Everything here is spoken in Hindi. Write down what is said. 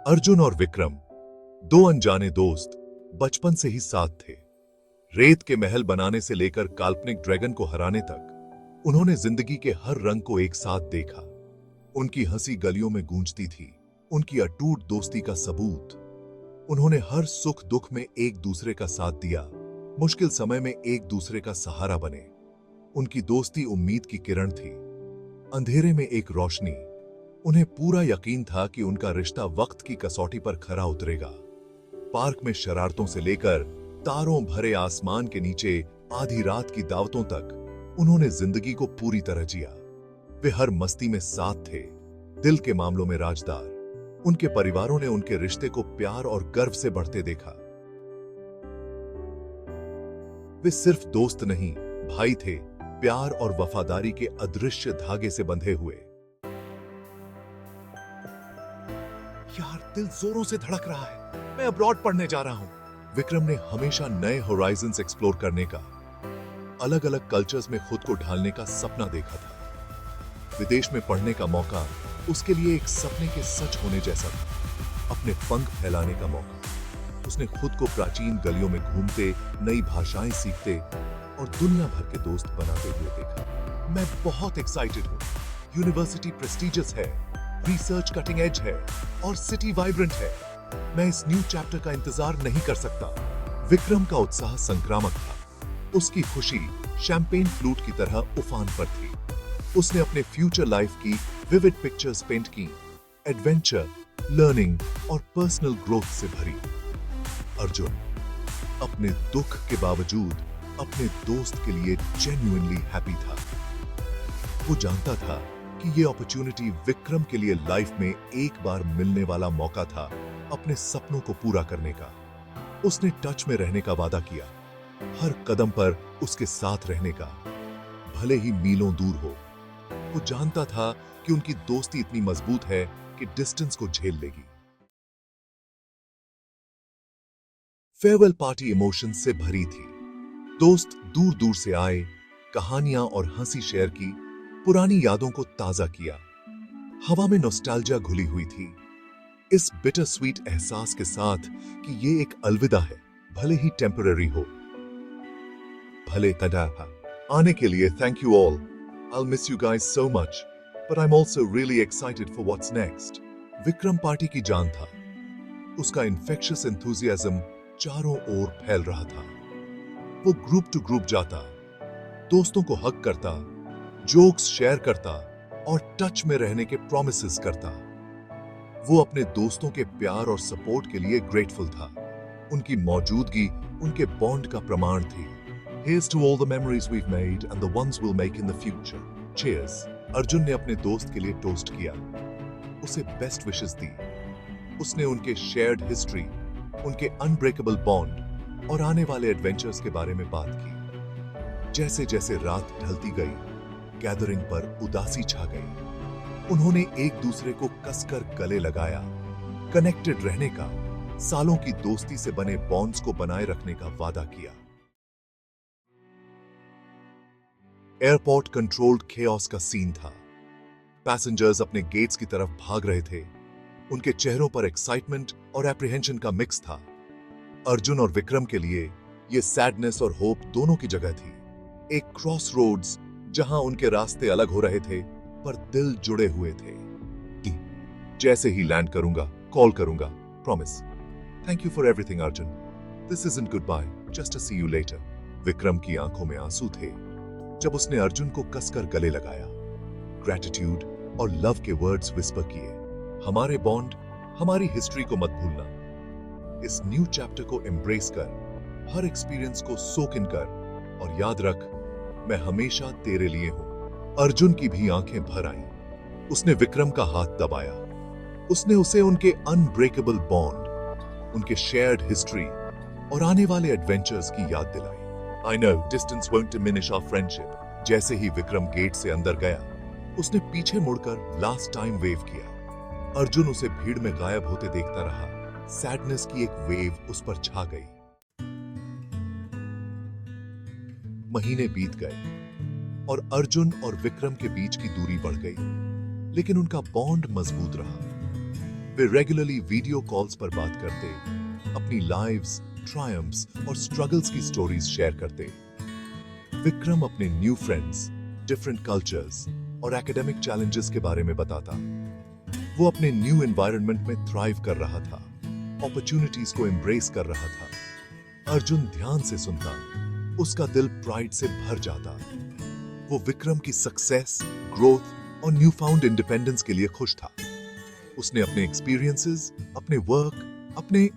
अर्जुन और विक्रम दो अनजाने दोस्त बचपन से ही साथ थे। रेत के महल बनाने से लेकर काल्पनिक ड्रैगन को हराने तक उन्होंने जिंदगी के हर रंग को एक साथ देखा। उनकी हंसी गलियों में गूंजती थी, उनकी अटूट दोस्ती का सबूत। उन्होंने हर सुख दुख में एक दूसरे का साथ दिया, मुश्किल समय में एक दूसरे का सहारा बने। उनकी दोस्ती उम्मीद की किरण थी, अंधेरे में एक रोशनी। उन्हें पूरा यकीन था कि उनका रिश्ता वक्त की कसौटी पर खरा उतरेगा। पार्क में शरारतों से लेकर तारों भरे आसमान के नीचे आधी रात की दावतों तक उन्होंने जिंदगी को पूरी तरह जिया। वे हर मस्ती में साथ थे, दिल के मामलों में राजदार। उनके परिवारों ने उनके रिश्ते को प्यार और गर्व से बढ़ते देखा। वे सिर्फ दोस्त नहीं, भाई थे, प्यार और वफादारी के अदृश्य धागे से बंधे हुए। यार, दिल जोरों से धड़क रहा है। मैं अब्रॉड पढ़ने जा रहा हूं। विक्रम ने हमेशा नए होराइजन्स एक्सप्लोर करने का, अलग अलग कल्चर्स में खुद को ढालने का सपना देखा था। विदेश में पढ़ने का मौका उसके लिए एक सपने के सच होने जैसा था। अपने पंख फैलाने का मौका। उसने खुद को प्राचीन गलियों में घूमते, नई भाषाएं सीखते और दुनिया भर के दोस्त बनाते हुए देखा। मैं बहुत एक्साइटेड हूं। यूनिवर्सिटी प्रेस्टिजियस है, रिसर्च कटिंग एज है और सिटी वाइब्रेंट है। मैं इस न्यू चैप्टर का इंतजार नहीं कर सकता। विक्रम का उत्साह संक्रामक था। उसकी खुशी शैंपेन फ्लूट की तरह उफान पर थी। उसने अपने फ्यूचर लाइफ की विविड पिक्चर्स पेंट की, एडवेंचर, लर्निंग और पर्सनल ग्रोथ से भरी। अर्जुन अपने दुख के बावजूद अपने दोस्त के लिए जेन्युइनली हैप्पी था। वो जानता था कि ये अपॉर्चुनिटी विक्रम के लिए लाइफ में एक बार मिलने वाला मौका था अपने सपनों को पूरा करने का। उसने टच में रहने का वादा किया, हर कदम पर उसके साथ रहने का, भले ही मीलों दूर हो। वो जानता था कि उनकी दोस्ती इतनी मजबूत है कि डिस्टेंस को झेल लेगी। फेयरवेल पार्टी इमोशंस से भरी थी। दोस्त दूर दूर से आए, कहानियां और हंसी शेयर की, पुरानी यादों को ताजा किया। हवा में नॉस्टैल्जिया घुली हुई थी, इस बिटर स्वीट एहसास के साथ कि ये एक अलविदा है, भले ही टेम्पररी हो। भले तदाहा आने के लिए thank you all. I'll miss you guys so much, but I'm also really excited for what's next. Vikram party की जान था। उसका इन्फेक्शियस एंथुसियाज्म चारों ओर फैल रहा था। वो ग्रुप टू ग्रुप जाता, दोस्तों को हक करता, जोक्स शेयर करता और टच में रहने के प्रॉमिसेस करता। वो अपने दोस्तों के प्यार और सपोर्ट के लिए ग्रेटफुल था। उनकी मौजूदगी उनके बॉन्ड का प्रमाण थी। Here's to all the memories we've made and the ones we'll make in the future. Cheers. Arjun ने अपने दोस्त के लिए टोस्ट किया, उसे बेस्ट विशेस दी। उसने उनके शेयर्ड हिस्ट्री, उनके अनब्रेकेबल बॉन्ड और आने वाले एडवेंचर्स के बारे में बात की। जैसे जैसे रात ढलती गई, गैदरिंग पर उदासी छा गई। उन्होंने एक दूसरे को कसकर गले लगाया, कनेक्टेड रहने का, सालों की दोस्ती से बने बॉन्ड्स को बनाए रखने का वादा किया। एयरपोर्ट कंट्रोल्ड केओस का सीन था। पैसेंजर्स अपने गेट्स की तरफ भाग रहे थे। उनके चेहरों पर एक्साइटमेंट और एप्रीहेंशन का मिक्स था। अर्जुन और विक्रम के लिए यह सैडनेस और होप दोनों की जगह थी। एक क्रॉस रोड्स जहां उनके रास्ते अलग हो रहे थे पर दिल जुड़े हुए थे। जैसे ही लैंड करूंगा कॉल करूंगा, promise. Thank you for everything Arjun. This isn't goodbye, just a see you later. Vikram की आंखों में आंसू थे जब उसने अर्जुन को कसकर गले लगाया, ग्रैटिट्यूड और लव के वर्ड्स विस्पर किए। हमारे बॉन्ड, हमारी हिस्ट्री को मत भूलना। इस न्यू चैप्टर को एम्ब्रेस कर, हर एक्सपीरियंस को सोक इन कर और याद रख, मैं हमेशा तेरे लिए हूं। अर्जुन की भी आंखें भर आईं। उसने विक्रम का हाथ दबाया। उसने उसे उनके अनब्रेकेबल बॉन्ड, उनके शेयर्ड हिस्ट्री और आने वाले एडवेंचर्स की याद दिलाई। I know distance won't diminish our friendship. जैसे ही विक्रम गेट से अंदर गया, उसने पीछे मुड़कर लास्ट टाइम वेव किया। अर्जुन उसे भीड़ में गायब होते देखता रहा। सैडनेस की एक वेव उस पर छा गई। महीने बीत गए और अर्जुन और विक्रम के बीच की दूरी बढ़ गई, लेकिन उनका बॉन्ड मजबूत रहा। वे रेगुलरली वीडियो कॉल्स पर बात करते, अपनी लाइव्स, ट्रायम्फ्स और स्ट्रगल्स की स्टोरीज शेयर करते। विक्रम अपने न्यू फ्रेंड्स, डिफरेंट कल्चर्स और एकेडमिक चैलेंजेस के बारे में बताता। वो अपने न्यू एनवायरनमेंट में थ्राइव कर रहा था, अपॉर्चुनिटीज को एम्ब्रेस कर रहा था। अर्जुन ध्यान से सुनता, उसका दिल प्राइड से भर जाता। वो विक्रम की सक्सेस, ग्रोथ और न्यू फाउंड इंडिपेंडेंस के लिए खुश था। उसने अपने एक्सपीरियंसेस, अपने वर्क, अपने